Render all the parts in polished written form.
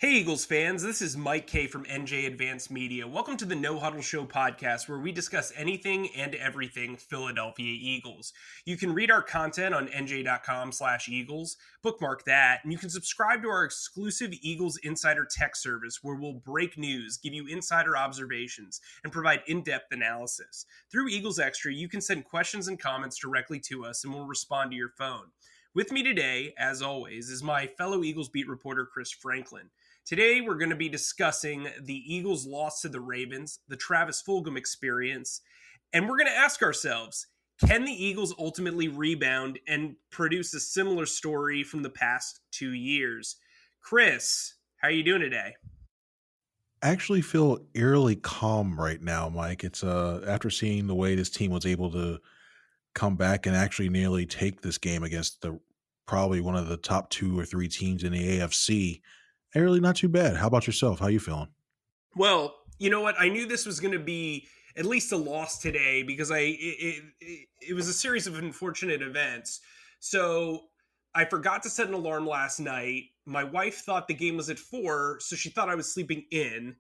Hey Eagles fans, this is Mike Kaye from NJ Advanced Media. Welcome to the No Huddle Show podcast where we discuss anything and everything Philadelphia Eagles. You can read our content on NJ.com/Eagles, bookmark that, and you can subscribe to our exclusive Eagles Insider Text service where we'll break news, give you insider observations, and provide in-depth analysis. Through Eagles Extra, you can send questions and comments directly to us and we'll respond to your phone. With me today, as always, is my fellow Eagles beat reporter, Chris Franklin. Today, we're going to be discussing the Eagles' loss to the Ravens, the Travis Fulgham experience, and we're going to ask ourselves, can the Eagles ultimately rebound and produce a similar story from the past 2 years? Chris, how are you doing today? I actually feel eerily calm right now, Mike. It's after seeing the way this team was able to come back and actually nearly take this game against the probably one of the top 2 or 3 teams in the AFC. Really not too bad. How about yourself? How you feeling? Well, you know what? I knew this was going to be at least a loss today because it was a series of unfortunate events. So I forgot to set an alarm last night. My wife thought the game was at 4, so she thought I was sleeping in.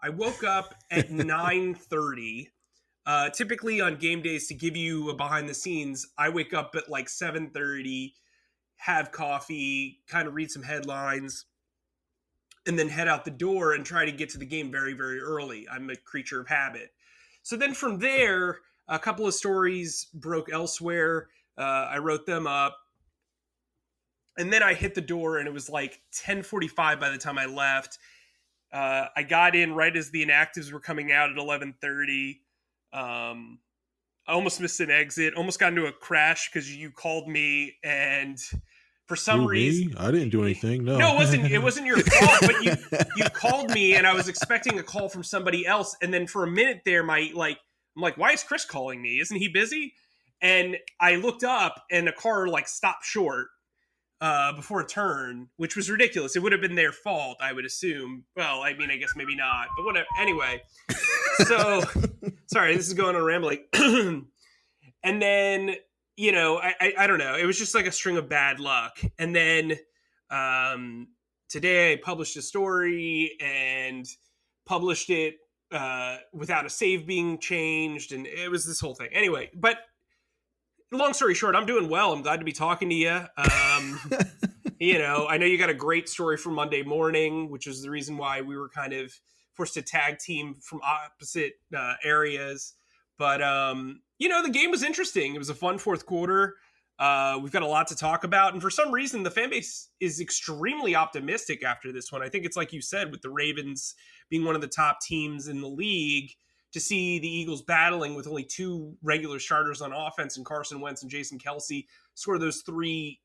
I woke up at 9:30. Typically on game days, to give you a behind the scenes, I wake up at like 7:30, have coffee, kind of read some headlines, and then head out the door and try to get to the game very, very early. I'm a creature of habit. So then from there, a couple of stories broke elsewhere. I wrote them up. And then I hit the door and it was like 10:45 by the time I left. I got in right as the inactives were coming out at 11:30. I almost missed an exit, almost got into a crash because you called me, and for some Who, reason, me? I didn't do anything. no, No. it wasn't your fault, but you called me and I was expecting a call from somebody else, and then for a minute there I'm like, why is Chris calling me? Isn't he busy? And I looked up and a car like stopped short before a turn, which was ridiculous. It would have been their fault, I would assume. Well, I mean, I guess maybe not, but whatever. Anyway, so sorry, this is going on rambling. And then, I don't know. It was just like a string of bad luck. And then today I published a story and published it without a save being changed. And it was this whole thing. Anyway, but long story short, I'm doing well. I'm glad to be talking to you. I know you got a great story for Monday morning, which is the reason why we were kind of forced to tag team from opposite areas. But, the game was interesting. It was a fun fourth quarter. We've got a lot to talk about. And for some reason, the fan base is extremely optimistic after this one. I think it's like you said, with the Ravens being one of the top teams in the league, to see the Eagles battling with only 2 regular starters on offense and Carson Wentz and Jason Kelce score those 3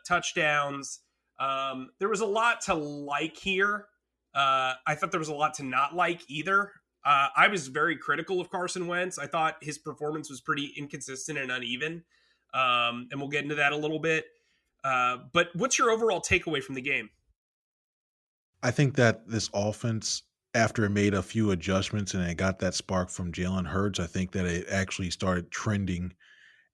touchdowns. There was a lot to like here. I thought there was a lot to not like either. I was very critical of Carson Wentz. I thought his performance was pretty inconsistent and uneven. And we'll get into that a little bit. But what's your overall takeaway from the game? I think that this offense, after it made a few adjustments and it got that spark from Jalen Hurts, I think that it actually started trending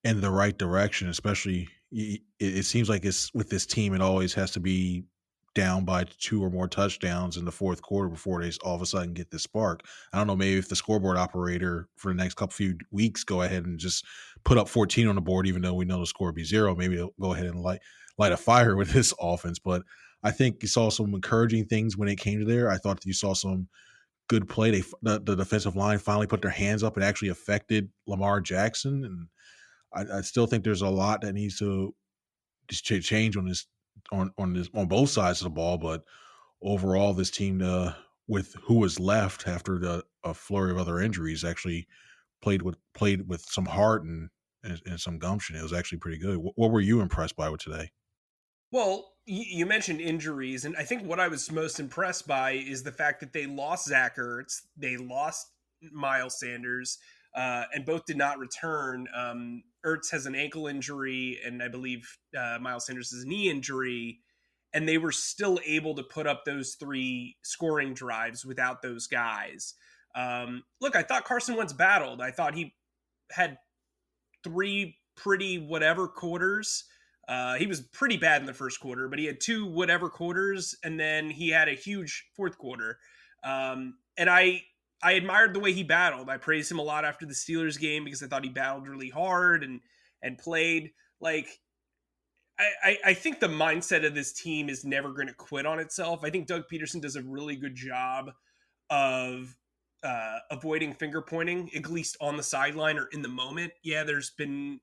in the right direction. Especially, it seems like it's with this team, it always has to be down by 2 or more touchdowns in the fourth quarter before they all of a sudden get this spark. I don't know, maybe if the scoreboard operator for the next few weeks go ahead and just put up 14 on the board, even though we know the score will be 0, maybe they'll go ahead and light a fire with this offense. But I think you saw some encouraging things when it came to there. I thought that you saw some good play. The defensive line finally put their hands up and actually affected Lamar Jackson. And I still think there's a lot that needs to just change on both sides of the ball. But overall, this team, with who was left after a flurry of other injuries, actually played with some heart and some gumption. It was actually pretty good. What were you impressed by with today? Well, you mentioned injuries, and I think what I was most impressed by is the fact that they lost Zach Ertz, they lost Miles Sanders, and both did not return. Ertz has an ankle injury, and I believe Miles Sanders has a knee injury, and they were still able to put up those 3 scoring drives without those guys. Look, I thought Carson Wentz battled. I thought he had 3 pretty whatever quarters. He was pretty bad in the first quarter, but he had two whatever quarters, and then he had a huge fourth quarter. And I admired the way he battled. I praised him a lot after the Steelers game because I thought he battled really hard and played like I think the mindset of this team is never going to quit on itself. I think Doug Peterson does a really good job of avoiding finger pointing, at least on the sideline or in the moment. Yeah, there's been,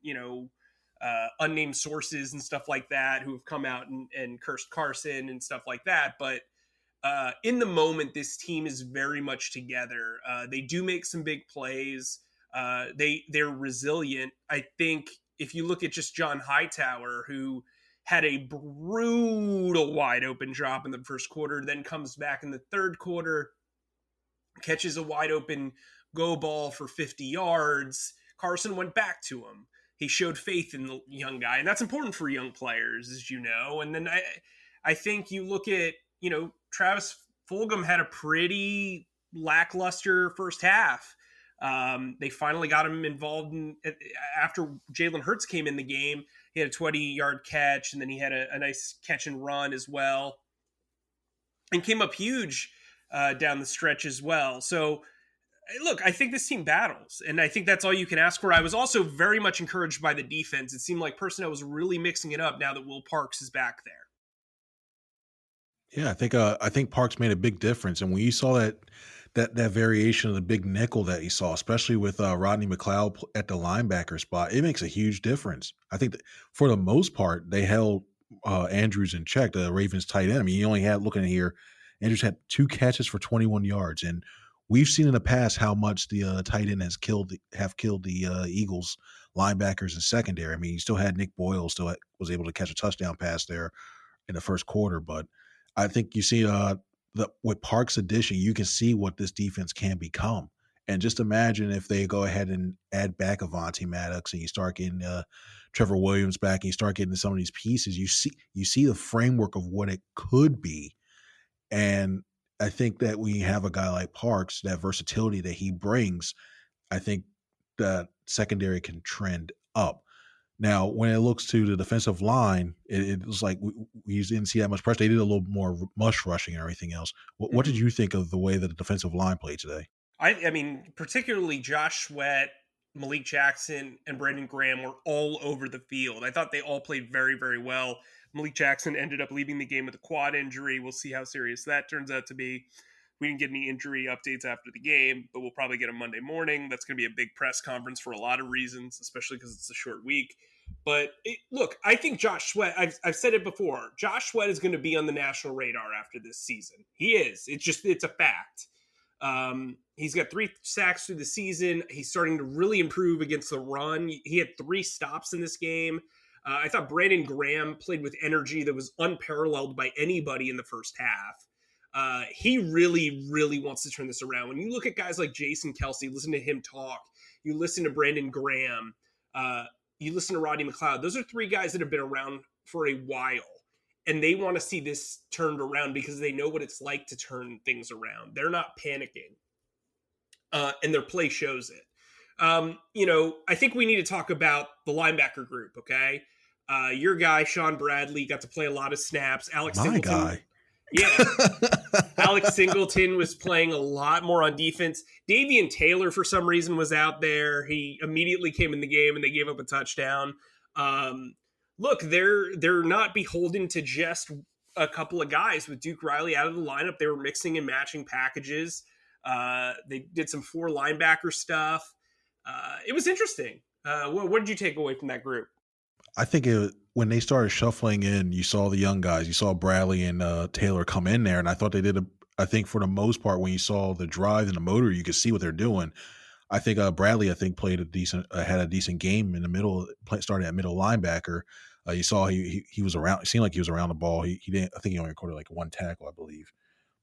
unnamed sources and stuff like that who have come out and cursed Carson and stuff like that. But in the moment, this team is very much together. They do make some big plays. They're resilient. I think if you look at just John Hightower, who had a brutal wide open drop in the first quarter, then comes back in the third quarter, catches a wide open go ball for 50 yards. Carson went back to him. He showed faith in the young guy, and that's important for young players, as you know. And then I think you look at, Travis Fulgham had a pretty lackluster first half. They finally got him involved after Jalen Hurts came in the game. He had a 20-yard catch, and then he had a nice catch and run as well, and came up huge down the stretch as well. So, look, I think this team battles, and I think that's all you can ask for. I was also very much encouraged by the defense. It seemed like personnel was really mixing it up now that Will Parks is back there. Yeah, I think Parks made a big difference, and when you saw that variation of the big nickel that you saw, especially with Rodney McLeod at the linebacker spot, it makes a huge difference. I think that for the most part, they held Andrews in check, the Ravens tight end. I mean, you only had, looking at here, Andrews had 2 catches for 21 yards, and we've seen in the past how much the tight end have killed the Eagles linebackers and secondary. I mean, you still had Nick Boyle was able to catch a touchdown pass there in the first quarter, but I think you see with Park's addition, you can see what this defense can become. And just imagine if they go ahead and add back Avonte Maddox and you start getting Trevor Williams back and you start getting some of these pieces, you see the framework of what it could be. And I think that when you have a guy like Parks, that versatility that he brings, I think that secondary can trend up. Now, when it looks to the defensive line, it was like we didn't see that much pressure. They did a little more mush rushing and everything else. What did you think of the way that the defensive line played today? I mean, particularly Josh Sweat, Malik Jackson, and Brandon Graham were all over the field. I thought they all played very, very well. Malik Jackson ended up leaving the game with a quad injury. We'll see how serious that turns out to be. We didn't get any injury updates after the game, but we'll probably get them Monday morning. That's going to be a big press conference for a lot of reasons, especially because it's a short week. But look, I think Josh Sweat, I've said it before, Josh Sweat is going to be on the national radar after this season. He is. It's a fact. He's got 3 sacks through the season. He's starting to really improve against the run. He had 3 stops in this game. I thought Brandon Graham played with energy that was unparalleled by anybody in the first half. He really, really wants to turn this around. When you look at guys like Jason Kelsey, listen to him talk, you listen to Brandon Graham, you listen to Rodney McLeod, those are 3 guys that have been around for a while. And they want to see this turned around because they know what it's like to turn things around. They're not panicking. And their play shows it. I think we need to talk about the linebacker group, okay? Your guy, Sean Bradley, got to play a lot of snaps. Alex My Singleton. guy. Yeah. Alex Singleton was playing a lot more on defense. Davian Taylor, for some reason, was out there. He immediately came in the game, and they gave up a touchdown. Look, they're not beholden to just a couple of guys. With Duke Riley out of the lineup, they were mixing and matching packages. They did some 4 linebacker stuff. It was interesting. What did you take away from that group? I think when they started shuffling in, you saw the young guys. You saw Bradley and Taylor come in there, and I thought they did I think for the most part, when you saw the drive and the motor, you could see what they're doing. I think Bradley, played had a decent game in the middle, started at middle linebacker. You saw he was around. It seemed like he was around the ball. He didn't. I think he only recorded like 1 tackle, I believe.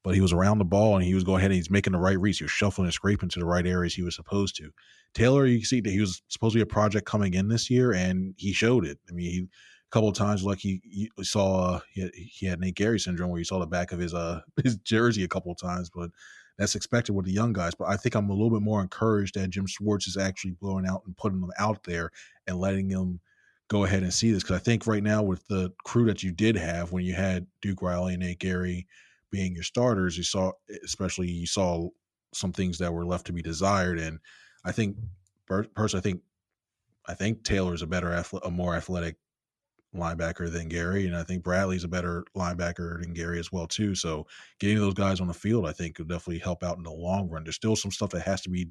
But he was around the ball and he was going ahead and he's making the right reads. He was shuffling and scraping to the right areas he was supposed to. Taylor, you can see that he was supposed to be a project coming in this year, and he showed it. I mean, a couple of times, like he saw he had Nate Gary syndrome, where you saw the back of his jersey a couple of times, but that's expected with the young guys. But I think I'm a little bit more encouraged that Jim Schwartz is actually blowing out and putting them out there and letting them go ahead and see this, because I think right now with the crew that you did have when you had Duke Riley and Nate Gary being your starters, you saw some things that were left to be desired. And I think personally, I think Taylor's a more athletic linebacker than Gary, and I think Bradley's a better linebacker than Gary as well too. So getting those guys on the field, I think, could definitely help out in the long run. There's still some stuff that has to be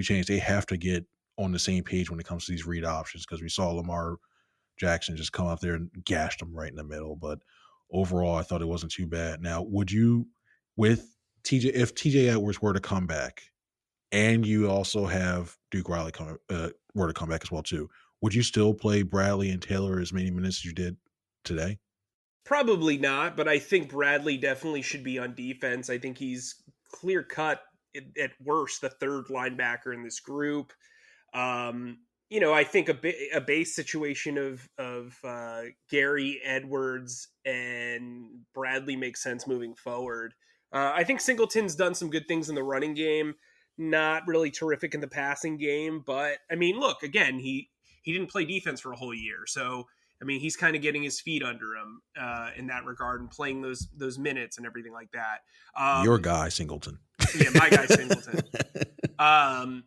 changed. They have to get on the same page when it comes to these read options, because we saw Lamar Jackson just come up there and gashed them right in the middle. But overall, I thought it wasn't too bad. Now, would you, with TJ, if TJ Edwards were to come back, and you also have Duke Riley were to come back as well too, would you still play Bradley and Taylor as many minutes as you did today? Probably not, but I think Bradley definitely should be on defense. I think he's clear cut at worst the third linebacker in this group. I think a base situation of Gary, Edwards, and Bradley makes sense moving forward. I think Singleton's done some good things in the running game, not really terrific in the passing game, but I mean, look, again, he didn't play defense for a whole year, so I mean, he's kind of getting his feet under him in that regard and playing those minutes and everything like that. Your guy, Singleton. Yeah, my guy Singleton.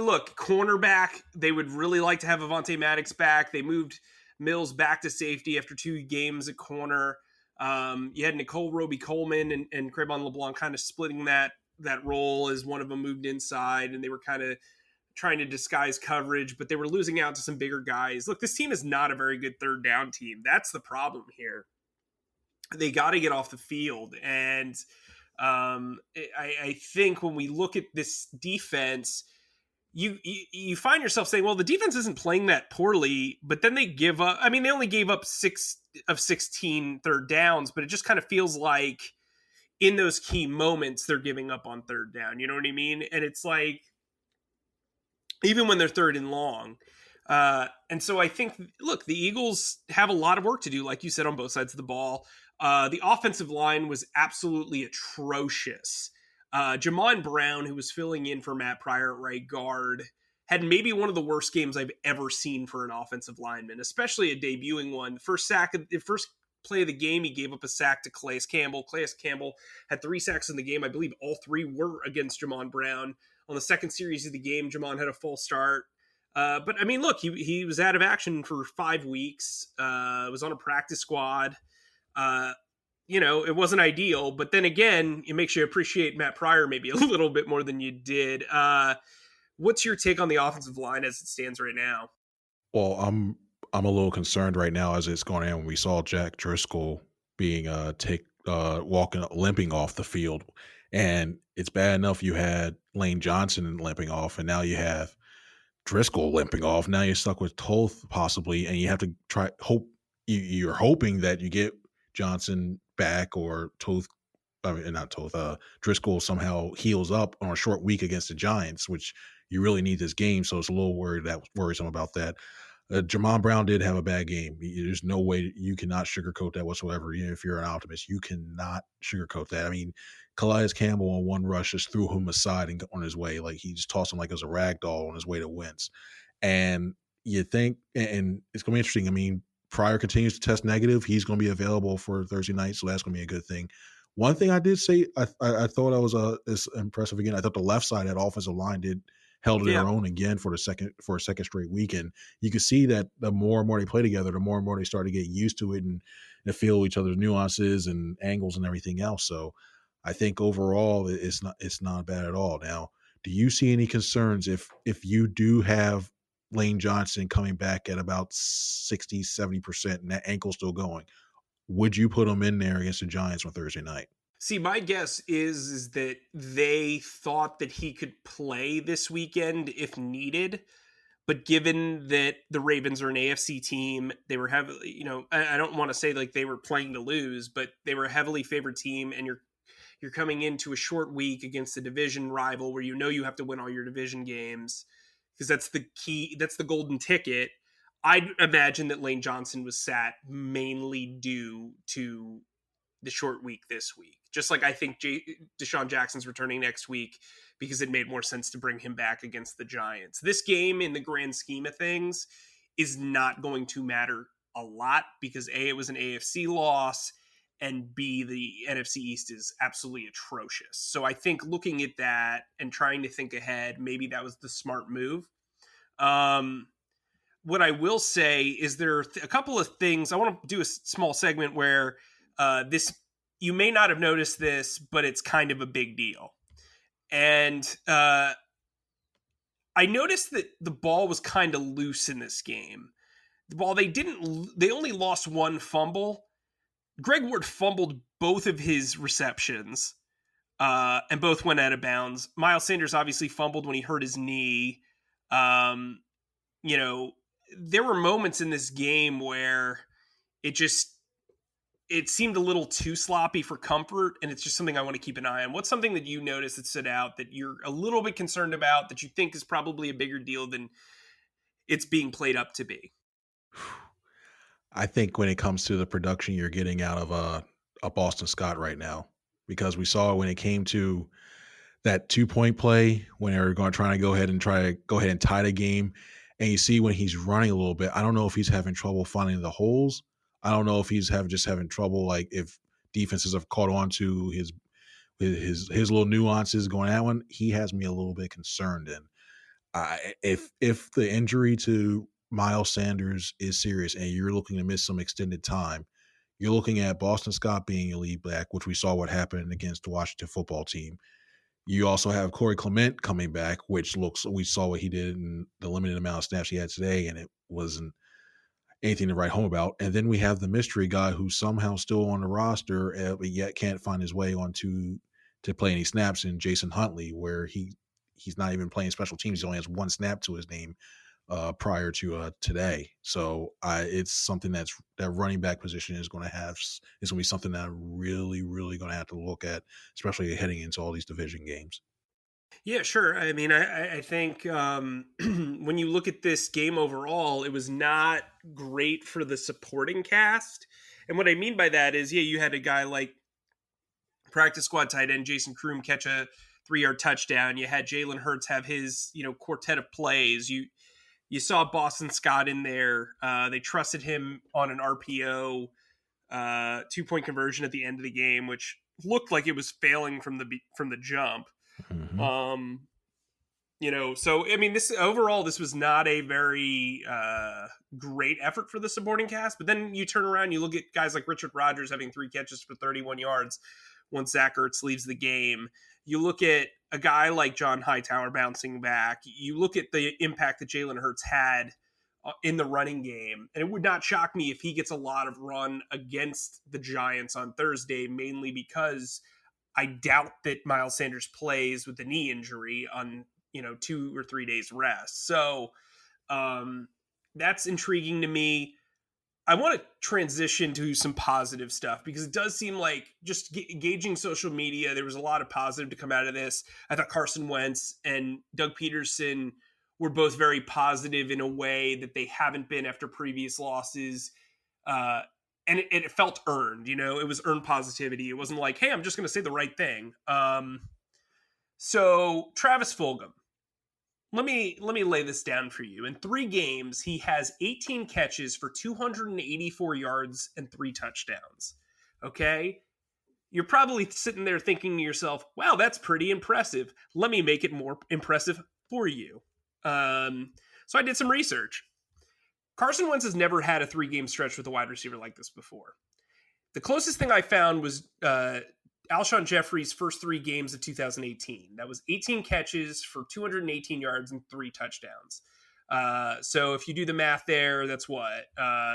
Look, cornerback, they would really like to have Avonte Maddox back. They moved Mills back to safety after 2 games at corner. You had Nicole Roby-Coleman and Crevon LeBlanc kind of splitting that role as one of them moved inside, and they were kind of trying to disguise coverage, but they were losing out to some bigger guys. Look, this team is not a very good third down team. That's the problem here. They got to get off the field. And I think when we look at this defense, you find yourself saying, well, the defense isn't playing that poorly, but then they give up. I mean, they only gave up 6 of 16 third downs, but it just kind of feels like in those key moments, they're giving up on third down. You know what I mean? And it's like, even when they're third and long. And so I think, look, the Eagles have a lot of work to do, like you said, on both sides of the ball. The offensive line was absolutely atrocious. Jamon Brown, who was filling in for Matt Pryor at right guard, had maybe one of the worst games I've ever seen for an offensive lineman, especially a debuting one. The first play of the game, he gave up a sack to Calais Campbell. Calais Campbell had 3 sacks in the game. I believe all 3 were against Jamon Brown. On the second series of the game, Jamon had a full start. But I mean, look, he was out of action for 5 weeks. Was on a practice squad. It wasn't ideal, but then again, it makes you appreciate Matt Pryor maybe a little bit more than you did. What's your take on the offensive line as it stands right now? Well, I'm a little concerned right now as it's going on. When we saw Jack Driscoll being limping off the field, and it's bad enough you had Lane Johnson limping off, and now you have Driscoll limping off. Now you're stuck with Toth possibly, and you have to you're hoping that you get Johnson back, or Toth. I mean, not Toth. Driscoll somehow heals up on a short week against the Giants, which you really need this game. So it's a little worrisome about that. Jamon Brown did have a bad game. There's no way you cannot sugarcoat that whatsoever. Even if you're an optimist, you cannot sugarcoat that. I mean, Calais Campbell on one rush just threw him aside and on his way. Like, he just tossed him like it was a rag doll on his way to Wentz. And you think, and it's going to be interesting. I mean, Pryor continues to test negative. He's going to be available for Thursday night, so that's going to be a good thing. One thing I did say, I thought I was is impressive again. I thought the left side of that offensive line held their own again for a second straight week. And you could see that the more and more they play together, the more and more they start to get used to it and feel each other's nuances and angles and everything else. So I think overall it's not bad at all. Now, do you see any concerns if you do have Lane Johnson coming back at about 60, 70% and that ankle still going? Would you put him in there against the Giants on Thursday night? See, my guess is that they thought that he could play this weekend if needed. But given that the Ravens are an AFC team, they were heavily, I don't want to say like they were playing to lose, but they were a heavily favored team, and you're coming into a short week against a division rival where you have to win all your division games, because that's the key, that's the golden ticket. I'd imagine that Lane Johnson was sat mainly due to the short week this week. Just like I think Deshaun Jackson's returning next week because it made more sense to bring him back against the Giants. This game, in the grand scheme of things, is not going to matter a lot because A, it was an AFC loss, and B, the NFC East is absolutely atrocious. So I think looking at that and trying to think ahead, maybe that was the smart move. Um, what I will say is there are a couple of things. I want to do a small segment where this, you may not have noticed this, but it's kind of a big deal. And I noticed that the ball was kind of loose in this game. While they only lost one fumble. Greg Ward fumbled both of his receptions, and both went out of bounds. Miles Sanders obviously fumbled when he hurt his knee. Um, you know, there were moments in this game where it just it seemed a little too sloppy for comfort, and it's just something I want to keep an eye on. What's something that you noticed that stood out that you're a little bit concerned about that you think is probably a bigger deal than it's being played up to be? I think when it comes to the production you're getting out of a Boston Scott right now, because we saw when it came to that 2-point play when they're going to try to go ahead and tie the game, and you see when he's running a little bit. I don't know if he's having trouble finding the holes. I don't know if he's having trouble, like if defenses have caught on to his little nuances going that one. He has me a little bit concerned. And if the injury to Miles Sanders is serious and you're looking to miss some extended time, you're looking at Boston Scott being a lead back, which we saw what happened against the Washington football team. You also have Corey Clement coming back, which we saw what he did in the limited amount of snaps he had today, and it wasn't anything to write home about. And then we have the mystery guy who's somehow still on the roster, but yet can't find his way onto to play any snaps in Jason Huntley, where he's not even playing special teams. He only has one snap to his name prior to today. So it's something that running back position is going to be something that I'm really, really going to have to look at, especially heading into all these division games. Yeah, sure. I mean, I think when you look at this game overall, it was not great for the supporting cast. And what I mean by that is, yeah, you had a guy like practice squad tight end Jason Kroom catch a 3-yard touchdown. You had Jalen Hurts have his, quartet of plays. You saw Boston Scott in there. They trusted him on an RPO 2-point conversion at the end of the game, which looked like it was failing from the jump. Mm-hmm. So I mean, this was not a very great effort for the supporting cast. But then you turn around, you look at guys like Richard Rodgers having 3 catches for 31 yards once Zach Ertz leaves the game. You look at a guy like John Hightower bouncing back. You look at the impact that Jalen Hurts had in the running game, and it would not shock me if he gets a lot of run against the Giants on Thursday, mainly because I doubt that Miles Sanders plays with the knee injury on 2 or 3 days rest. So that's intriguing to me. I want to transition to some positive stuff because it does seem like just gauging social media, there was a lot of positive to come out of this. I thought Carson Wentz and Doug Peterson were both very positive in a way that they haven't been after previous losses. And it felt earned, it was earned positivity. It wasn't like, hey, I'm just going to say the right thing. So Travis Fulgham, let me lay this down for you. In 3 games, he has 18 catches for 284 yards and 3 touchdowns. Okay? You're probably sitting there thinking to yourself, wow, that's pretty impressive. Let me make it more impressive for you. So I did some research. Carson Wentz has never had a 3-game stretch with a wide receiver like this before. The closest thing I found was Alshon Jeffrey's first 3 games of 2018. That was 18 catches for 218 yards and 3 touchdowns. So if you do the math there, that's what?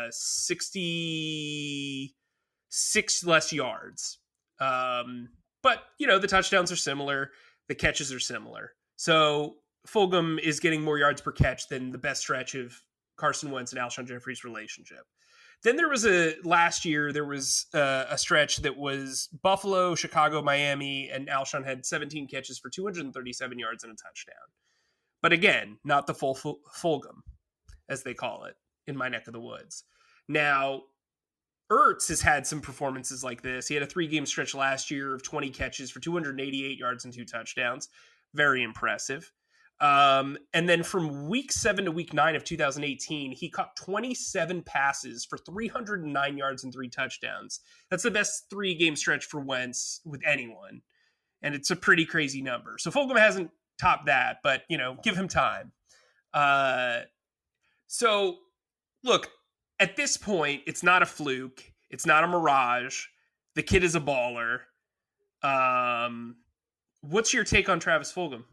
66 less yards. But, the touchdowns are similar. The catches are similar. So Fulgham is getting more yards per catch than the best stretch of Carson Wentz and Alshon Jeffrey's relationship. Then last year, there was a stretch that was Buffalo, Chicago, Miami, and Alshon had 17 catches for 237 yards and a touchdown. But again, not the full Fulgham, as they call it in my neck of the woods. Now, Ertz has had some performances like this. He had a 3-game stretch last year of 20 catches for 288 yards and 2 touchdowns. Very impressive. And then from week 7 to week 9 of 2018, he caught 27 passes for 309 yards and 3 touchdowns. That's the best 3-game stretch for Wentz with anyone. And it's a pretty crazy number. So Fulgham hasn't topped that, but, give him time. So, look, at this point, it's not a fluke. It's not a mirage. The kid is a baller. What's your take on Travis Fulgham?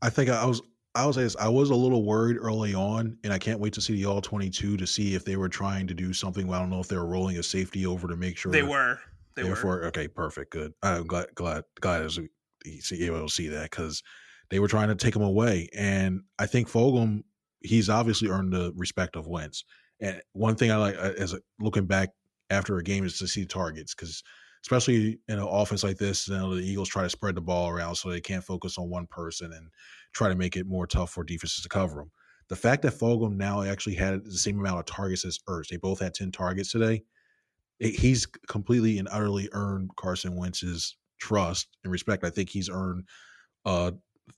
I think I was this. I was a little worried early on, and I can't wait to see the all 22 to see if they were trying to do something. Well, I don't know if they were rolling a safety over to make sure They were. Therefore, okay, perfect, good. I'm glad as he's able to see that because they were trying to take him away, and I think Fulgham, he's obviously earned the respect of Wentz. And one thing I like as looking back after a game is to see targets because especially in an offense like this, the Eagles try to spread the ball around so they can't focus on one person and try to make it more tough for defenses to cover them. The fact that Fulgham now actually had the same amount of targets as Ertz, they both had 10 targets today. He's completely and utterly earned Carson Wentz's trust and respect. I think he's earned uh,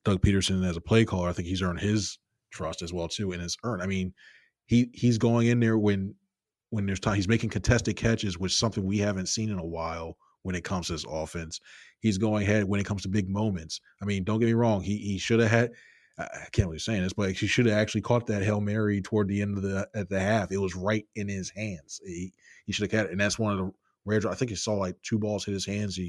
Doug Peterson as a play caller. I think he's earned his trust as well too, and it's earned. I mean, he's going in there when there's time. He's making contested catches, which is something we haven't seen in a while when it comes to his offense. He's going ahead when it comes to big moments. I mean, don't get me wrong. He should have had. I can't believe saying this, but he should have actually caught that Hail Mary toward the end of the half. It was right in his hands. He should have caught it, and that's one of the rare. I think he saw like 2 balls hit his hands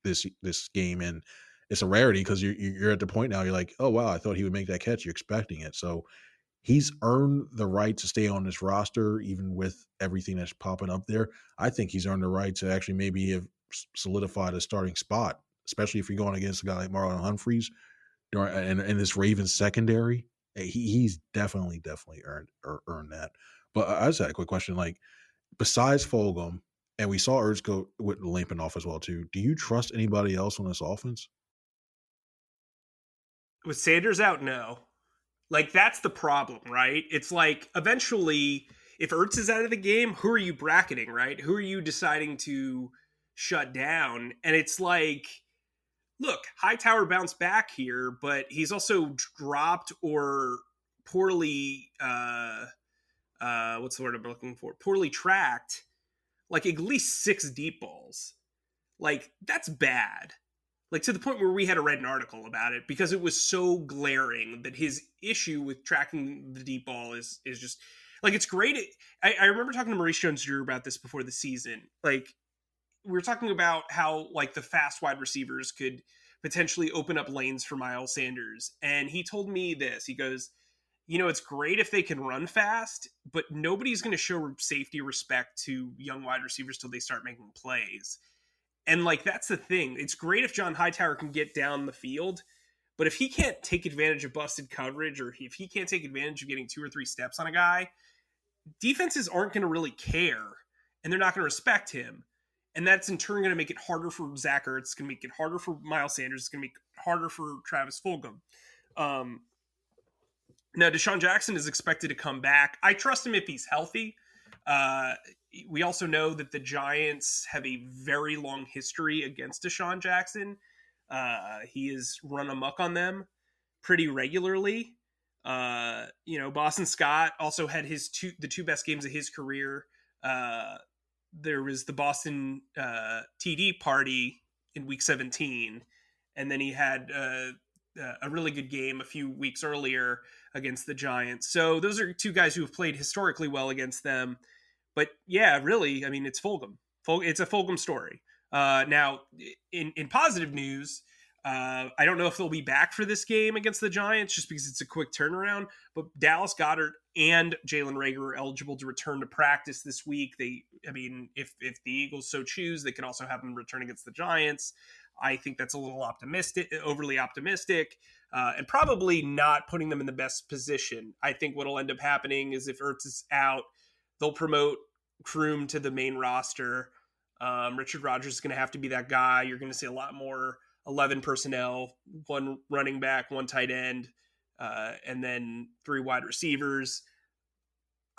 this game, and it's a rarity because you're at the point now. You're like, oh wow, I thought he would make that catch. You're expecting it, so he's earned the right to stay on this roster, even with everything that's popping up there. I think he's earned the right to actually maybe have solidified a starting spot, especially if you're going against a guy like Marlon Humphreys in this Ravens secondary. He's definitely earned that. But I just had a quick question. Like, besides Fulgham, and we saw Ertz go with limping off as well too. Do you trust anybody else on this offense? With Sanders out, no. Like, that's the problem, right? It's like, eventually, if Ertz is out of the game, who are you bracketing, right? Who are you deciding to shut down? And it's like, look, Hightower bounced back here, but he's also dropped or poorly, what's the word I'm looking for? Poorly tracked, like at least 6 deep balls. Like, that's bad. Like, to the point where we had to write an article about it because it was so glaring that his issue with tracking the deep ball is just like, it's great. I remember talking to Maurice Jones-Drew about this before the season. Like, we were talking about how like the fast wide receivers could potentially open up lanes for Miles Sanders. And he told me this. He goes, it's great if they can run fast, but nobody's going to show safety respect to young wide receivers till they start making plays. And like, that's the thing. It's great if John Hightower can get down the field, but if he can't take advantage of busted coverage, or if he can't take advantage of getting 2 or 3 steps on a guy, defenses aren't going to really care, and they're not going to respect him. And that's in turn going to make it harder for Zach Ertz. It's going to make it harder for Miles Sanders. It's going to make it harder for Travis Fulgham. Now, Deshaun Jackson is expected to come back. I trust him if he's healthy. We also know that the Giants have a very long history against Deshaun Jackson. He has run amok on them pretty regularly. Boston Scott also had the 2 best games of his career. There was the Boston TD party in week 17, and then he had a really good game a few weeks earlier against the Giants. So those are 2 guys who have played historically well against them. But yeah, really, I mean, it's Fulgham. It's a Fulgham story. Now, in positive news, I don't know if they'll be back for this game against the Giants just because it's a quick turnaround, but Dallas Goedert and Jalen Reagor are eligible to return to practice this week. If the Eagles so choose, they could also have them return against the Giants. I think that's a little overly optimistic, and probably not putting them in the best position. I think what'll end up happening is if Ertz is out, they'll promote Kroom to the main roster. Richard Rodgers is going to have to be that guy. You're going to see a lot more 11 personnel, 1 running back, 1 tight end, and then 3 wide receivers.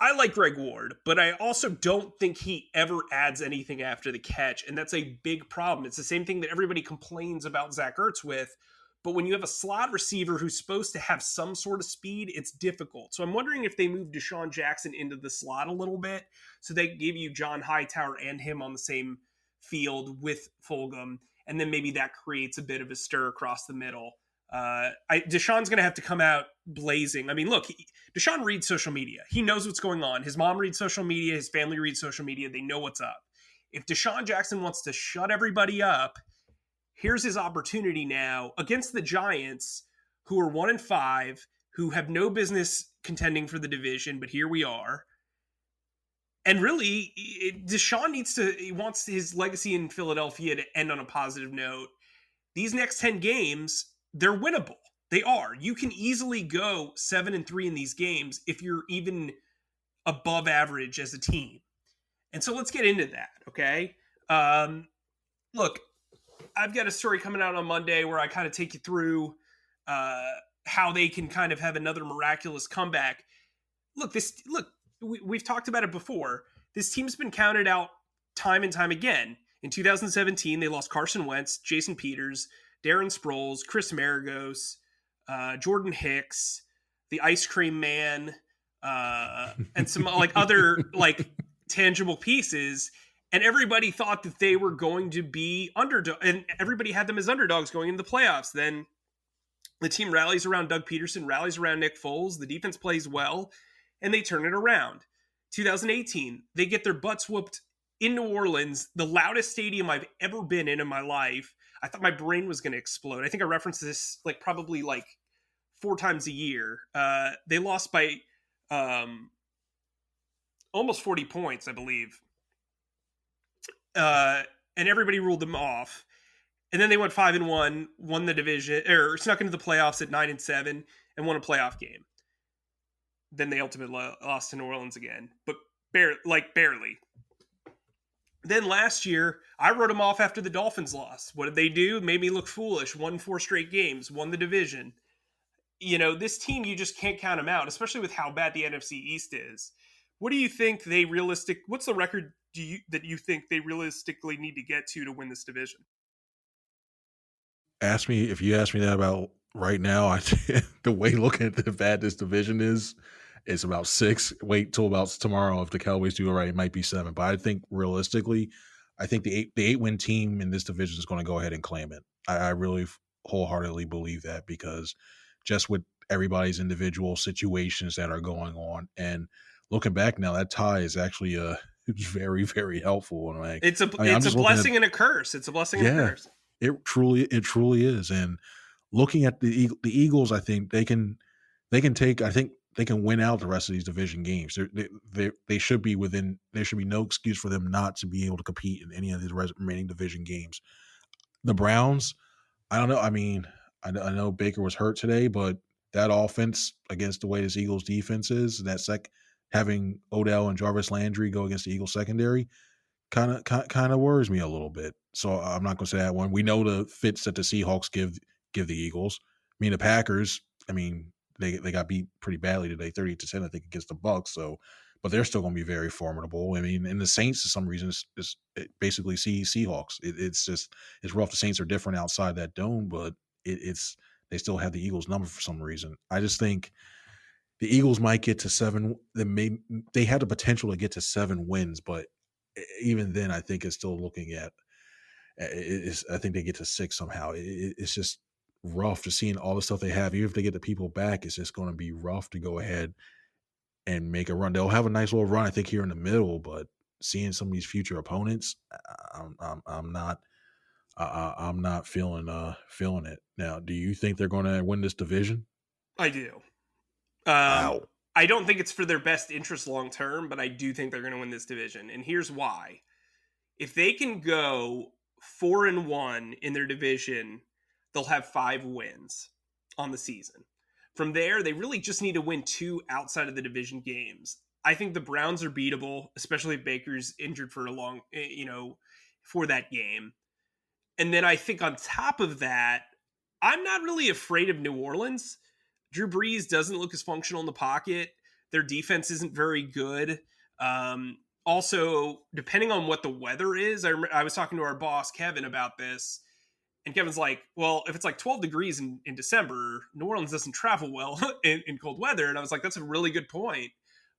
I like Greg Ward, but I also don't think he ever adds anything after the catch, and that's a big problem. It's the same thing that everybody complains about Zach Ertz with, But when you have a slot receiver who's supposed to have some sort of speed, it's difficult. So I'm wondering if they move Deshaun Jackson into the slot a little bit so they give you John Hightower and him on the same field with Fulgham. And then maybe that creates a bit of a stir across the middle. Deshaun's going to have to come out blazing. I mean, look, Deshaun reads social media. He knows what's going on. His mom reads social media. His family reads social media. They know what's up. If Deshaun Jackson wants to shut everybody up, here's his opportunity now against the Giants, who are 1-5, who have no business contending for the division, but here we are. And really, Deshaun wants his legacy in Philadelphia to end on a positive note. These next 10 games, they're winnable. They are. You can easily go 7-3 in these games if you're even above average as a team. And so let's get into that, okay? Look, I've got a story coming out on Monday where I kind of take you through how they can kind of have another miraculous comeback. We've talked about it before. This team's been counted out time and time again. In 2017, they lost Carson Wentz, Jason Peters, Darren Sproles, Chris Maragos, Jordan Hicks, the Ice Cream Man, and some other tangible pieces. And everybody thought that they were going to be underdog, and everybody had them as underdogs going into the playoffs. Then the team rallies around Doug Peterson, rallies around Nick Foles. The defense plays well, and they turn it around. 2018, they get their butts whooped in New Orleans, the loudest stadium I've ever been in my life. I thought my brain was going to explode. I think I reference this probably 4 times a year. They lost by almost 40 points, I believe. And everybody ruled them off. And then they went 5-1, won the division, or snuck into the playoffs at 9-7, and won a playoff game. Then they ultimately lost to New Orleans again, but barely. Then last year, I wrote them off after the Dolphins lost. What did they do? Made me look foolish. Won 4 straight games, won the division. This team, you just can't count them out, especially with how bad the NFC East is. What do you think what's the record that you think they realistically need to get to win this division? If you ask me that about right now, the way looking at the bad this division is, it's about 6. Wait till about tomorrow. If the Cowboys do it right, it might be 7. But I think realistically, I think the 8-win team in this division is going to go ahead and claim it. I really wholeheartedly believe that, because just with everybody's individual situations that are going on, and looking back now, that tie is actually it's very, very helpful. And it's a blessing and a curse. It's a blessing and a curse. It truly is. And looking at the Eagles, I think they can take. I think they can win out the rest of these division games. They should be within. There should be no excuse for them not to be able to compete in any of these remaining division games. The Browns, I don't know. I mean, I know Baker was hurt today, but that offense against the way this Eagles defense is, having Odell and Jarvis Landry go against the Eagles secondary, kind of worries me a little bit. So I'm not going to say that one. We know the fits that the Seahawks give the Eagles. I mean, the Packers, they got beat pretty badly today, 38-10, I think, against the Bucs. So, but they're still going to be very formidable. And the Saints, for some reason, is basically Seahawks. It's rough. The Saints are different outside that dome, but they still have the Eagles number for some reason. I just think the Eagles might get to 7. They have the potential to get to 7 wins, but even then, I think it's still looking at. I think they get to 6 somehow. It's just rough to seeing all the stuff they have. Even if they get the people back, it's just going to be rough to go ahead and make a run. They'll have a nice little run, I think, here in the middle. But seeing some of these future opponents, I'm not feeling it. Now, do you think they're going to win this division? I do. I don't think it's for their best interest long term, but I do think they're going to win this division. And here's why. If they can go 4-1 in their division, they'll have 5 wins on the season. From there, they really just need to win 2 outside of the division games. I think the Browns are beatable, especially if Baker's injured for for that game. And then I think on top of that, I'm not really afraid of New Orleans. Drew Brees doesn't look as functional in the pocket. Their defense isn't very good. Also, depending on what the weather is, I was talking to our boss, Kevin, about this. And Kevin's like, well, if it's like 12 degrees in December, New Orleans doesn't travel well in cold weather. And I was like, that's a really good point.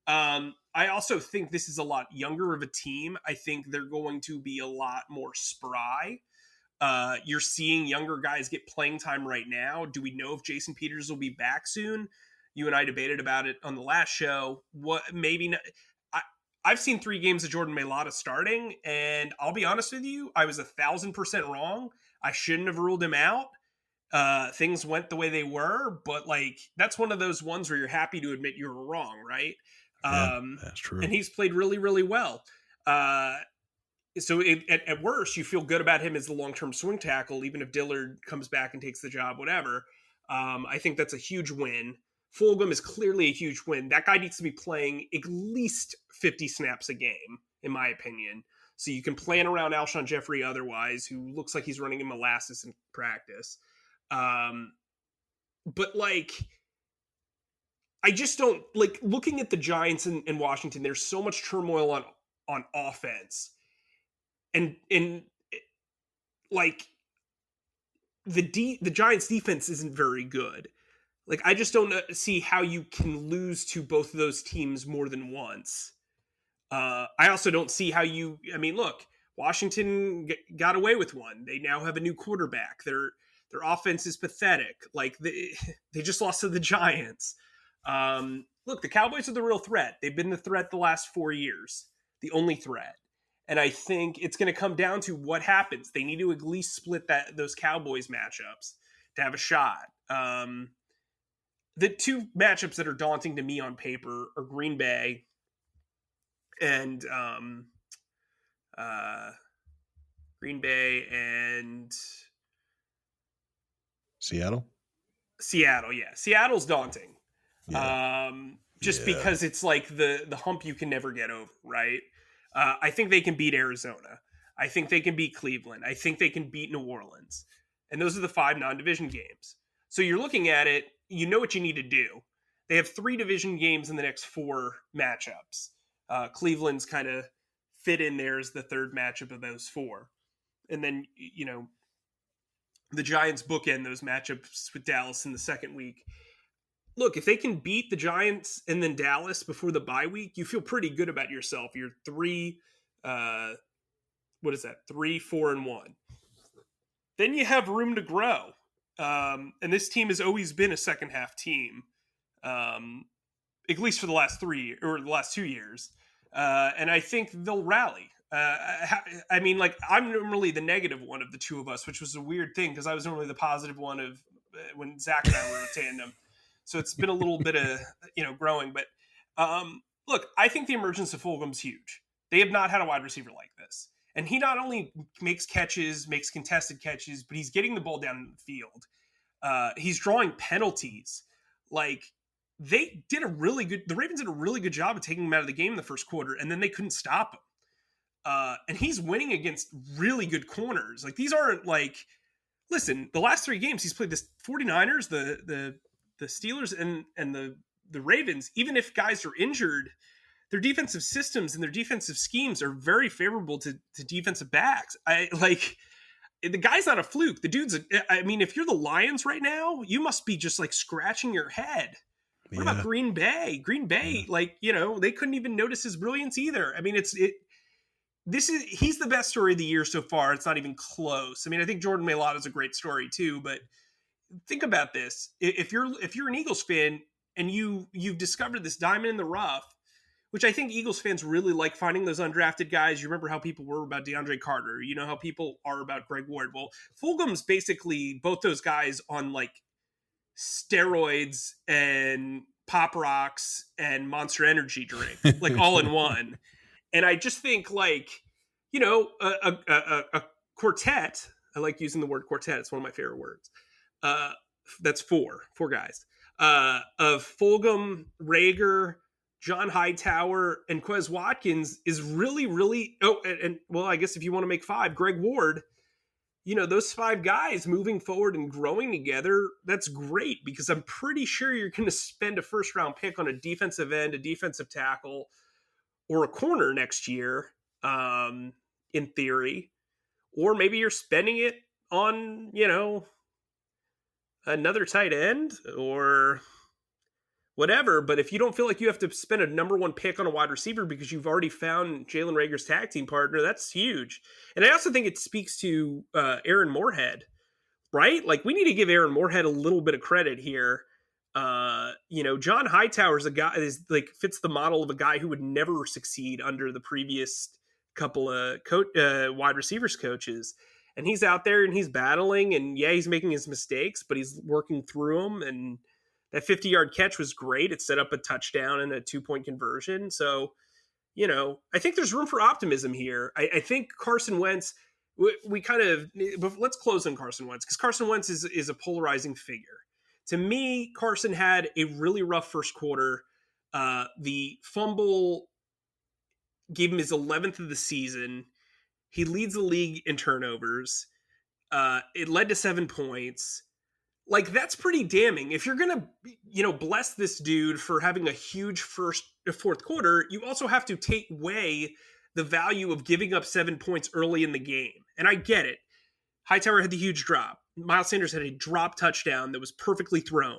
I also think this is a lot younger of a team. I think they're going to be a lot more spry. You're seeing younger guys get playing time right now. Do we know if Jason Peters will be back soon? You and I debated about it on the last show. What maybe not. I've seen 3 games of Jordan Mailata starting, and I'll be honest with you, I was 1,000% wrong. I shouldn't have ruled him out. Things went the way they were, but like that's one of those ones where you're happy to admit you were wrong, right? Yeah, Um, that's true. and he's played really, really well. So at worst, you feel good about him as the long-term swing tackle, even if Dillard comes back and takes the job, whatever. I think that's a huge win. Fulgham is clearly a huge win. That guy needs to be playing at least 50 snaps a game, in my opinion. So you can plan around Alshon Jeffrey otherwise, who looks like he's running in molasses in practice. But like, I just don't like looking at the Giants in Washington. There's so much turmoil on offense, and like the Giants defense isn't very good. Like I just don't see how you can lose to both of those teams more than once. I also don't see how you. I mean, look, Washington got away with one. They now have a new quarterback. Their offense is pathetic. Like they just lost to the Giants. Look, the Cowboys are the real threat. They've been the threat the last 4 years, the only threat. And I think it's going to come down to what happens. They need to at least split those Cowboys matchups to have a shot. The 2 matchups that are daunting to me on paper are Green Bay and Green Bay and Seattle. Seattle. Yeah, Seattle's daunting. Yeah. Just Yeah. because it's like the hump you can never get over, right? I think they can beat Arizona. I think they can beat Cleveland. I think they can beat New Orleans. And those are the 5 non-division games. So you're looking at it, you know what you need to do. They have 3 division games in the next 4 matchups. Cleveland's kind of fit in there as the 3rd matchup of those 4. And then, you know, the Giants bookend those matchups with Dallas in the 2nd week. Look, if they can beat the Giants and then Dallas before the bye week, you feel pretty good about yourself. You're 3, 4-1. Then you have room to grow. And this team has always been a second half team, at least for the last 2 years. And I think they'll rally. I mean, like I'm normally the negative one of the 2 of us, which was a weird thing because I was normally the positive one of when Zach and I were in tandem. So it's been a little bit of, growing. But look, I think the emergence of Fulgham's huge. They have not had a wide receiver like this. And he not only makes contested catches, but he's getting the ball down the field. He's drawing penalties. Like the Ravens did a really good job of taking him out of the game in the first quarter, and then they couldn't stop him. And he's winning against really good corners. Like these aren't like, listen, the last 3 games he's played the 49ers, the Steelers and the Ravens, even if guys are injured, their defensive systems and their defensive schemes are very favorable to defensive backs. The guy's not a fluke. The dude's if you're the Lions right now, you must be just like scratching your head. What about Green Bay? Green Bay, they couldn't even notice his brilliance either. I mean, he's the best story of the year so far. It's not even close. I mean, I think Jordan Mailata is a great story too, but think about this. If you're an Eagles fan and you've discovered this diamond in the rough, which I think Eagles fans really like finding those undrafted guys. You remember how people were about DeAndre Carter. You know how people are about Greg Ward. Well, Fulgham's basically both those guys on like steroids and Pop Rocks and Monster Energy drink, like all in one. And I just think a quartet. I like using the word quartet. It's one of my favorite words. That's four guys of Fulgham, Rager, John Hightower, and Quez Watkins is really, really. Oh, and I guess if you want to make 5, Greg Ward. Those 5 guys moving forward and growing together, that's great because I'm pretty sure you're going to spend a first-round pick on a defensive end, a defensive tackle, or a corner next year, in theory. Or maybe you're spending it on, another tight end or whatever. But if you don't feel like you have to spend a number one pick on a wide receiver because you've already found Jalen Rager's tag team partner, that's huge. And I also think it speaks to Aaron Moorhead, right? Like we need to give Aaron Moorhead a little bit of credit here. John Hightower's a guy is like fits the model of a guy who would never succeed under the previous couple of wide receivers coaches. And he's out there and he's battling, and yeah, he's making his mistakes, but he's working through them. And that 50-yard catch was great. It set up a touchdown and a 2-point conversion. So, I think there's room for optimism here. I think Carson Wentz, we kind of, but let's close on Carson Wentz because Carson Wentz is a polarizing figure. To me, Carson had a really rough first quarter. The fumble gave him his 11th of the season. He leads the league in turnovers. It led to 7 points. Like, that's pretty damning. If you're going to, bless this dude for having a huge fourth quarter, you also have to take away the value of giving up 7 points early in the game. And I get it. Hightower had the huge drop. Miles Sanders had a drop touchdown that was perfectly thrown.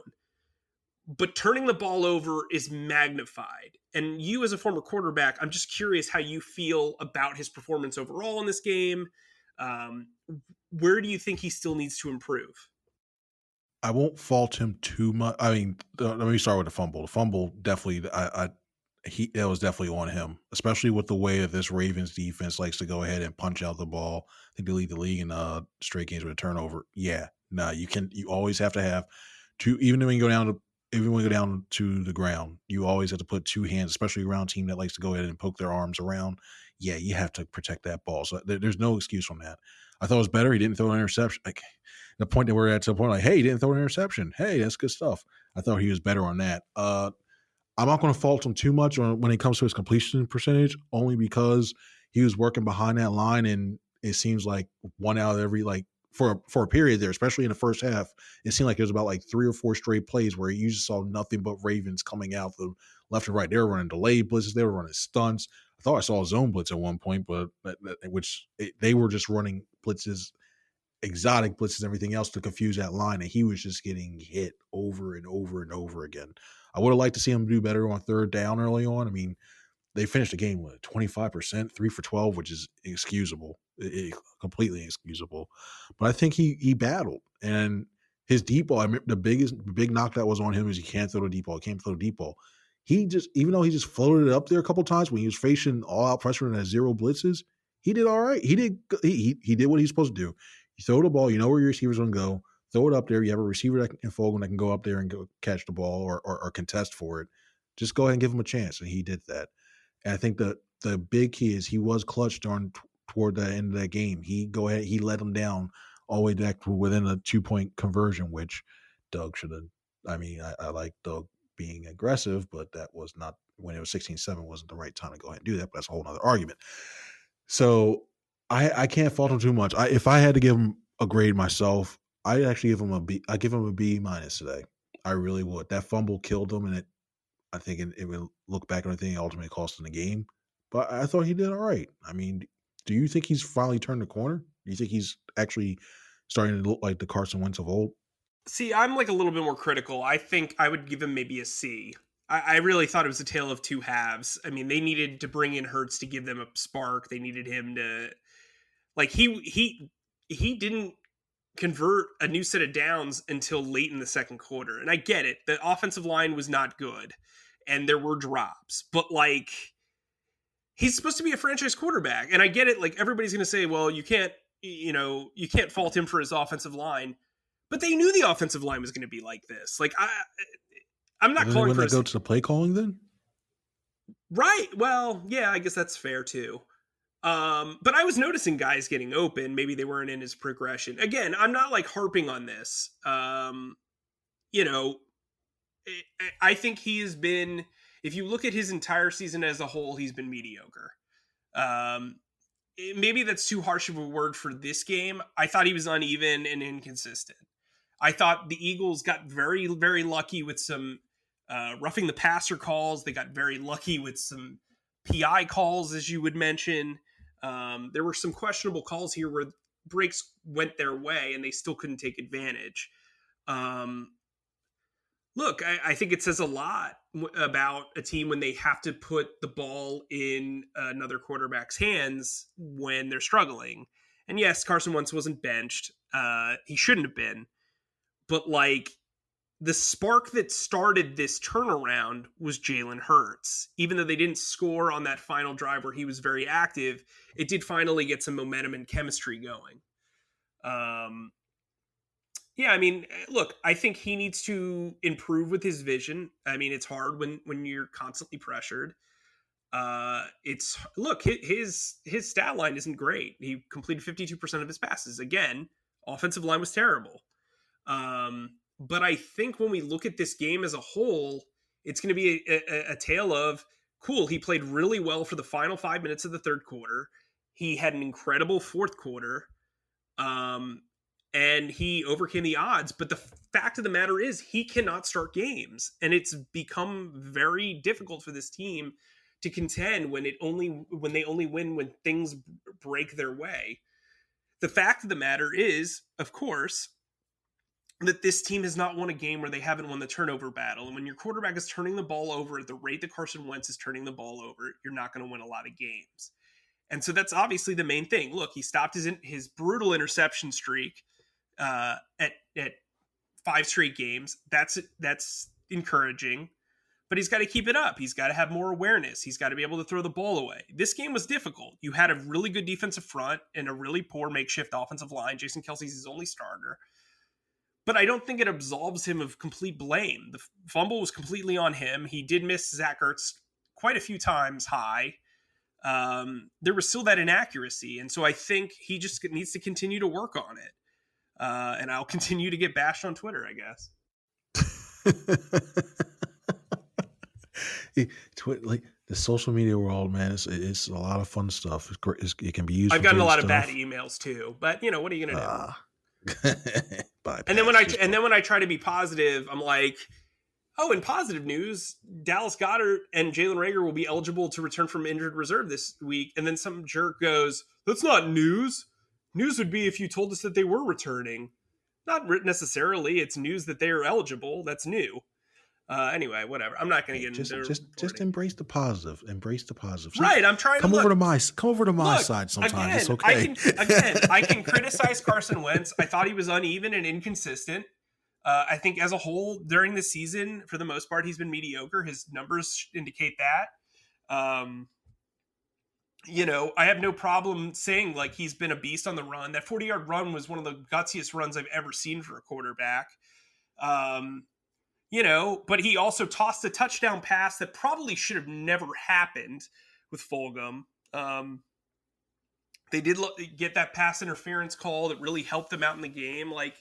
But turning the ball over is magnified. And you as a former quarterback, I'm just curious how you feel about his performance overall in this game. Where do you think he still needs to improve? I won't fault him too much. I mean, let me start with the fumble. The fumble definitely, that was definitely on him, especially with the way that this Ravens defense likes to go ahead and punch out the ball. I think they lead the league in straight games with a turnover. Yeah, no, you always have to have two, even when you go down to the ground, you always have to put two hands, especially around a team that likes to go ahead and poke their arms around. Yeah, you have to protect that ball. So there's no excuse on that. I thought it was better. He didn't throw an interception. Like the point that we're at to the point, like, hey, he didn't throw an interception. Hey, that's good stuff. I thought he was better on that. I'm not going to fault him too much when it comes to his completion percentage, only because he was working behind that line, and it seems like one out of every for a period there, especially in the first half, it seemed like it was about like 3 or 4 straight plays where you just saw nothing but Ravens coming out the left and right. They were running delayed blitzes, they were running stunts. I thought I saw a zone blitz at one point, but they were just running blitzes, exotic blitzes, and everything else to confuse that line, and he was just getting hit over and over and over again. I would have liked to see him do better on third down early on. I mean, they finished the game with 25%, 3 for 12, which is inexcusable, completely inexcusable. But I think he battled, and his deep ball. I mean, the big knock that was on him is he can't throw the deep ball. He can't throw the deep ball. He just, even though he just floated it up there a couple times when he was facing all out pressure and had 0 blitzes, he did all right. He did what he's supposed to do. You throw the ball, you know where your receiver's going to go. Throw it up there. You have a receiver in Fulgham that can go up there and go catch the ball or contest for it. Just go ahead and give him a chance, and he did that. And I think the big key is he was clutch toward the end of that game. He let him down all the way back to within a 2-point conversion, which Doug should have. I mean, I like Doug being aggressive, but that was not, when it was 16-7, wasn't the right time to go ahead and do that. But that's a whole other argument. So I can't fault him too much. If I had to give him a grade myself, I'd actually give him a B. I give him a B- today. I really would. That fumble killed him, and I think it would look back on the thing, ultimately cost him the game. But I thought he did all right. I mean, do you think he's finally turned the corner? Do you think he's actually starting to look like the Carson Wentz of old? See, I'm like a little bit more critical. I think I would give him maybe a C. I really thought it was a tale of two halves. I mean, they needed to bring in Hurts to give them a spark. They needed him to, like, he didn't convert a new set of downs until late in the second quarter. And I get it. The offensive line was not good and there were drops, but like, he's supposed to be a franchise quarterback. And I get it. Like, everybody's going to say, well, you can't fault him for his offensive line, but they knew the offensive line was going to be like this. Like, I'm not calling for that go to the play calling then. Right. Well, yeah, I guess that's fair too. But I was noticing guys getting open. Maybe they weren't in his progression. Again, I'm not like harping on this. You know, I think he has been, if you look at his entire season as a whole, he's been mediocre. Maybe that's too harsh of a word for this game. I thought he was uneven and inconsistent. I thought the Eagles got very, very lucky with some roughing the passer calls. They got very lucky with some PI calls, as you would mention. There were some questionable calls here where breaks went their way and they still couldn't take advantage. Um, Look, I think it says a lot about a team when they have to put the ball in another quarterback's hands when they're struggling. And yes, Carson Wentz wasn't benched. He shouldn't have been. But like the spark that started this turnaround was Jalen Hurts. Even though they didn't score on that final drive where he was very active, it did finally get some momentum and chemistry going. Yeah, I mean, look, I think he needs to improve with his vision. I mean, it's hard when you're constantly pressured. It's look, his stat line isn't great. He completed 52% of his passes. Again, offensive line was terrible. But I think when we look at this game as a whole, it's going to be a tale of cool. He played really well for the final 5 minutes of the third quarter. He had an incredible fourth quarter. And he overcame the odds. But the fact of the matter is he cannot start games. And it's become very difficult for this team to contend when they only win when things break their way. The fact of the matter is, of course, that this team has not won a game where they haven't won the turnover battle. And when your quarterback is turning the ball over at the rate that Carson Wentz is turning the ball over, you're not going to win a lot of games. And so that's obviously the main thing. Look, he stopped his brutal interception streak at 5 straight games. That's encouraging, but he's got to keep it up. He's got to have more awareness. He's got to be able to throw the ball away. This game was difficult. You had a really good defensive front and a really poor makeshift offensive line. Jason Kelsey's his only starter, but I don't think it absolves him of complete blame. The fumble was completely on him. He did miss Zach Ertz quite a few times high. There was still that inaccuracy, and so I think he just needs to continue to work on it. And I'll continue to get bashed on Twitter, I guess. Like the social media world, man, it's a lot of fun stuff. It's great. It can be used. I've gotten a lot of bad emails too, but what are you gonna do? And then when I try to be positive, I'm like, oh, in positive news, Dallas Goedert and Jalen Reagor will be eligible to return from injured reserve this week. And then some jerk goes, "That's not news. News would be if you told us that they were returning. Not necessarily. It's news that they are eligible. That's new." Anyway, whatever. I'm not going to get into just embrace the positive. Embrace the positive. Right. I'm trying to come over to my side sometimes. Again, it's okay. I can criticize Carson Wentz. I thought he was uneven and inconsistent. I think as a whole during the season, for the most part, he's been mediocre. His numbers indicate that. I have no problem saying like he's been a beast on the run. That 40-yard run was one of the gutsiest runs I've ever seen for a quarterback. But he also tossed a touchdown pass that probably should have never happened with Fulgham. They did get that pass interference call that really helped them out in the game. Like,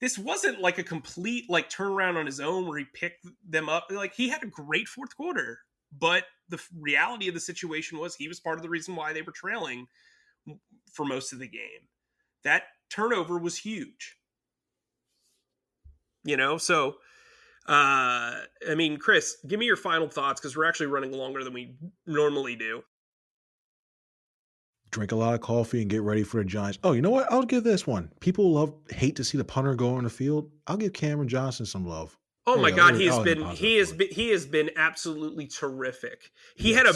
this wasn't like a complete like turnaround on his own where he picked them up. Like, he had a great fourth quarter. But the reality of the situation was he was part of the reason why they were trailing for most of the game. That turnover was huge. So, I mean, Chris, give me your final thoughts because we're actually running longer than we normally do. Drink a lot of coffee and get ready for the Giants. Oh, you know what? I'll give this one. People hate to see the punter go on the field. I'll give Cameron Johnson some love. Oh my God, he has been absolutely terrific. He had a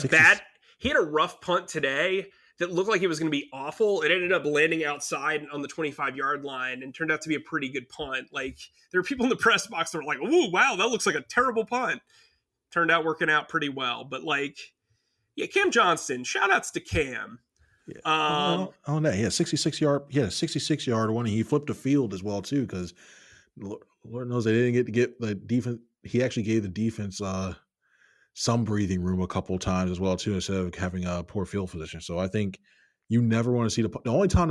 rough punt today that looked like it was going to be awful. It ended up landing outside on the 25-yard line and turned out to be a pretty good punt. Like, there were people in the press box that were like, "Ooh, wow, that looks like a terrible punt." Turned out working out pretty well. But Cam Johnston, shout outs to Cam. Yeah. On that, he had a 66-yard one, and he flipped the field as well too because Lord knows they didn't get the defense. He actually gave the defense some breathing room a couple of times as well too, instead of having a poor field position. So I think you never want to see the only time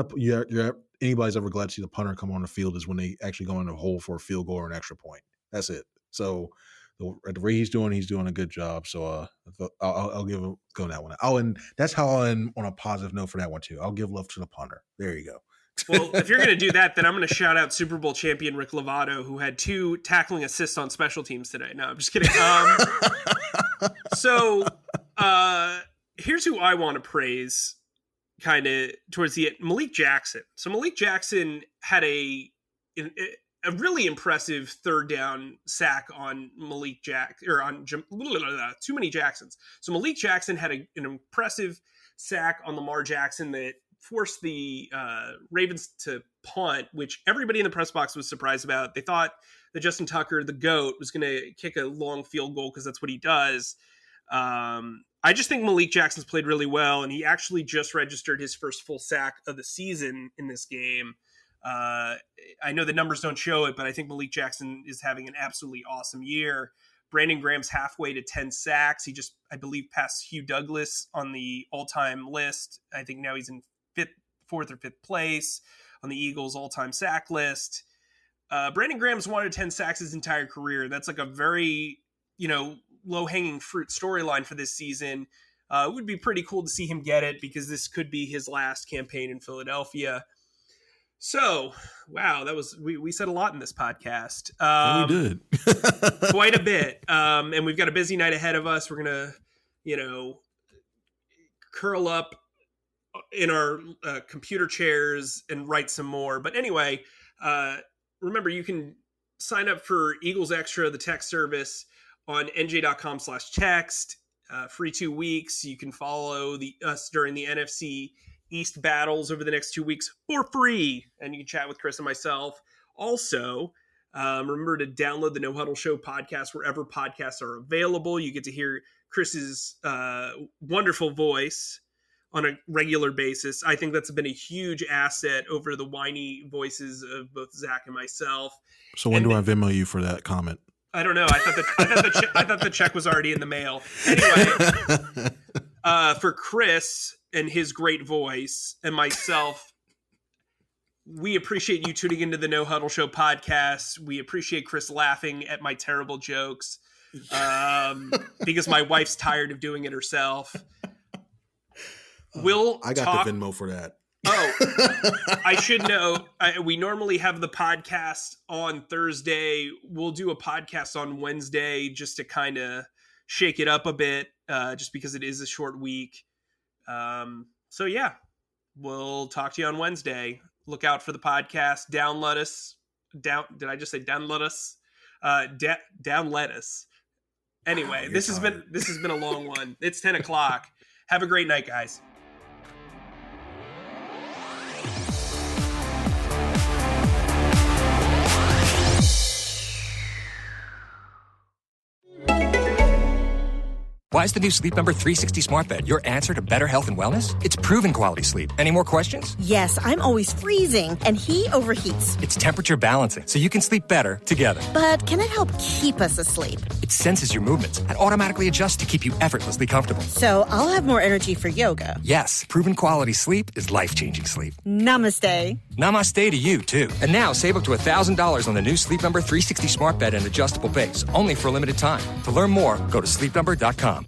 anybody's ever glad to see the punter come on the field is when they actually go in the hole for a field goal or an extra point. That's it. So at the rate he's doing a good job. So I'll give him go on that one. And that's how I'll end on a positive note for that one too. I'll give love to the punter. There you go. Well, if you're going to do that, then I'm going to shout out Super Bowl champion Rick Lovato, who had 2 tackling assists on special teams today. No, I'm just kidding. So here's who I want to praise kind of towards the end, Malik Jackson. So Malik Jackson had a really impressive third down sack on too many Jacksons. So Malik Jackson had an impressive sack on Lamar Jackson that forced the Ravens to punt, which everybody in the press box was surprised about. They thought that Justin Tucker, the GOAT, was going to kick a long field goal because that's what he does. I just think Malik Jackson's played really well, and he actually just registered his first full sack of the season in this game. I know the numbers don't show it, but I think Malik Jackson is having an absolutely awesome year. Brandon Graham's halfway to 10 sacks. He just, I believe, passed Hugh Douglas on the all-time list. I think now he's in fourth or fifth place on the Eagles all-time sack list. Brandon Graham's wanted 10 sacks his entire career. That's like a very, low-hanging fruit storyline for this season. It would be pretty cool to see him get it because this could be his last campaign in Philadelphia. So, wow, we said a lot in this podcast. We did. Quite a bit. And we've got a busy night ahead of us. We're going to, curl up in our computer chairs and write some more. But anyway, remember, you can sign up for Eagles Extra, the text service, on NJ.com/text. Free 2 weeks. You can follow us during the NFC East battles over the next 2 weeks for free. And you can chat with Chris and myself. Also, remember to download the No Huddle Show podcast wherever podcasts are available. You get to hear Chris's wonderful voice on a regular basis. I think that's been a huge asset over the whiny voices of both Zach and myself. So when do I Venmo you for that comment? I don't know. I thought the check was already in the mail. Anyway, for Chris and his great voice and myself, we appreciate you tuning into the No Huddle Show podcast. We appreciate Chris laughing at my terrible jokes because my wife's tired of doing it herself. I got the Venmo for that. Oh, I should know. We normally have the podcast on Thursday. We'll do a podcast on Wednesday just to kind of shake it up a bit, just because it is a short week. So yeah, we'll talk to you on Wednesday. Look out for the podcast. Download us. Did I just say download us? Download us. Anyway, this has been a long one. It's 10 o'clock. Have a great night, guys. Why is the new Sleep Number 360 smart bed your answer to better health and wellness? It's proven quality sleep. Any more questions? Yes, I'm always freezing, and he overheats. It's temperature balancing, so you can sleep better together. But can it help keep us asleep? It senses your movements and automatically adjusts to keep you effortlessly comfortable. So I'll have more energy for yoga. Yes, proven quality sleep is life-changing sleep. Namaste. Namaste to you, too. And now, save up to $1,000 on the new Sleep Number 360 smart bed and adjustable base, only for a limited time. To learn more, go to sleepnumber.com.